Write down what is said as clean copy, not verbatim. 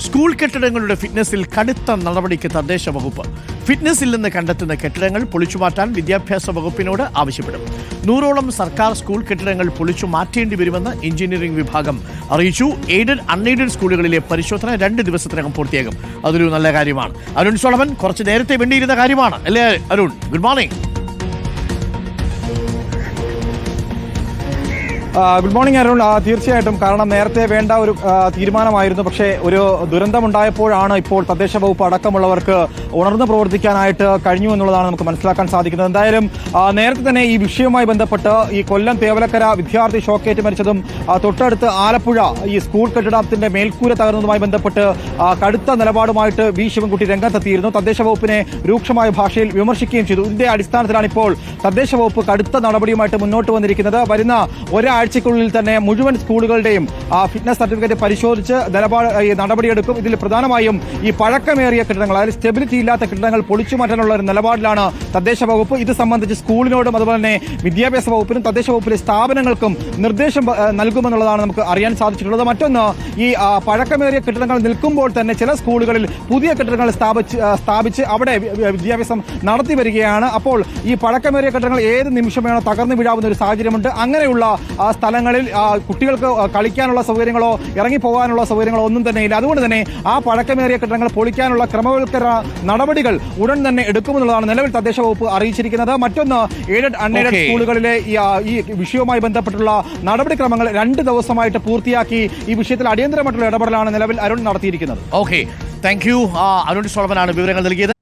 School കെട്ടിടങ്ങളുടെ ഫിറ്റ്നസിൽ കടുത്ത നടപടിക്ക് തദ്ദേശ വകുപ്പ്. ഫിറ്റ്നസിൽ നിന്ന് കണ്ടെത്തുന്ന കെട്ടിടങ്ങൾ പൊളിച്ചുമാറ്റാൻ വിദ്യാഭ്യാസ വകുപ്പിനോട് ആവശ്യപ്പെടും. 100ഓളം സർക്കാർ സ്കൂൾ കെട്ടിടങ്ങൾ പൊളിച്ചു മാറ്റേണ്ടി വരുമെന്ന് എഞ്ചിനീയറിംഗ് വിഭാഗം അറിയിച്ചു. എയ്ഡഡ് അൺഎയ്ഡഡ് സ്കൂളുകളിലെ പരിശോധന 2 ദിവസത്തിനകം പൂർത്തിയാകും. അതൊരു നല്ല കാര്യമാണ്. അരുൺ സോളമൻ, കുറച്ച് നേരത്തെ വേണ്ടിയിരുന്ന കാര്യമാണ് അല്ലേ Arun? Good morning. Good morning Arun. തീർച്ചയായിട്ടും, കാരണം നേരത്തെ വേണ്ട ഒരു തീരുമാനമായിരുന്നു. പക്ഷേ ഒരു ദുരന്തമുണ്ടായപ്പോഴാണ് ഇപ്പോൾ തദ്ദേശ വകുപ്പ് അടക്കമുള്ളവർക്ക് ഉണർന്ന് പ്രവർത്തിക്കാനായിട്ട് കഴിഞ്ഞു എന്നുള്ളതാണ് നമുക്ക് മനസ്സിലാക്കാൻ സാധിക്കുന്നത്. എന്തായാലും നേരത്തെ തന്നെ ഈ വിഷയവുമായി ബന്ധപ്പെട്ട് ഈ കൊല്ലം തേവലക്കര വിദ്യാർത്ഥി ഷോക്കേറ്റ് മരിച്ചതും തൊട്ടടുത്ത് ആലപ്പുഴ ഈ സ്കൂൾ കെട്ടിടത്തിന്റെ മേൽക്കൂര തകർന്നതുമായി ബന്ധപ്പെട്ട് കടുത്ത നിലപാടുമായിട്ട് വി ശിവൻകുട്ടി രംഗത്തെത്തിയിരുന്നു. തദ്ദേശ വകുപ്പിനെ രൂക്ഷമായ ഭാഷയിൽ വിമർശിക്കുകയും ചെയ്തു. ഇതിന്റെ അടിസ്ഥാനത്തിലാണ് ഇപ്പോൾ തദ്ദേശ വകുപ്പ് കടുത്ത നടപടിയുമായിട്ട് മുന്നോട്ട് വന്നിരിക്കുന്നത്. വരുന്ന ഒരാഴ്ചക്കുള്ളിൽ തന്നെ മുഴുവൻ സ്കൂളുകളുടെയും ഫിറ്റ്നസ് സർട്ടിഫിക്കറ്റ് പരിശോധിച്ച് നടപടിയെടുക്കും. ഇതിൽ പ്രധാനമായും ഈ പഴക്കമേറിയ കെട്ടിടങ്ങൾ, അതായത് സ്റ്റെബിലിറ്റി ഇല്ലാത്ത കെട്ടിടങ്ങൾ പൊളിച്ചു മാറ്റാനുള്ള ഒരു നിലപാടിലാണ് തദ്ദേശ വകുപ്പ്. ഇത് സംബന്ധിച്ച് സ്കൂളിനോടും അതുപോലെ തന്നെ വിദ്യാഭ്യാസ വകുപ്പിനും തദ്ദേശ വകുപ്പിലെ സ്ഥാപനങ്ങൾക്കും നിർദ്ദേശം നൽകുമെന്നുള്ളതാണ് നമുക്ക് അറിയാൻ സാധിച്ചിട്ടുള്ളത്. മറ്റൊന്ന്, ഈ പഴക്കമേറിയ കെട്ടിടങ്ങൾ നിൽക്കുമ്പോൾ തന്നെ ചില സ്കൂളുകളിൽ പുതിയ കെട്ടിടങ്ങൾ സ്ഥാപിച്ച് അവിടെ വിദ്യാഭ്യാസം നടത്തി വരികയാണ്. അപ്പോൾ ഈ പഴക്കമേറിയ കെട്ടിടങ്ങൾ ഏത് നിമിഷം വേണോ തകർന്നു വീഴാവുന്ന ഒരു സാഹചര്യമുണ്ട്. അങ്ങനെയുള്ള സ്ഥലങ്ങളിൽ കുട്ടികൾക്ക് കളിക്കാനുള്ള സൗകര്യങ്ങളോ ഇറങ്ങിപ്പോകാനുള്ള സൗകര്യങ്ങളോ ഒന്നും തന്നെ ഇല്ല. അതുകൊണ്ട് തന്നെ ആ പഴക്കമേറിയ കെട്ടിടങ്ങൾ പൊളിക്കാനുള്ള ക്രമവൽക്കരണ നടപടികൾ ഉടൻ തന്നെ എടുക്കുമെന്നുള്ളതാണ് നിലവിൽ തദ്ദേശ വകുപ്പ് അറിയിച്ചിരിക്കുന്നത്. മറ്റൊന്ന്, എയ്ഡഡ് അൺഎയ്ഡഡ് സ്കൂളുകളിലെ ഈ വിഷയവുമായി ബന്ധപ്പെട്ടുള്ള നടപടിക്രമങ്ങൾ 2 ദിവസമായിട്ട് പൂർത്തിയാക്കി ഈ വിഷയത്തിൽ അടിയന്തരമായിട്ടുള്ള ഇടപെടലാണ് നിലവിൽ അരുൺ നടത്തിയിരിക്കുന്നത്. Okay, thank you. അരുൺ സോളമനാണ് വിവരങ്ങൾ നൽകിയത്.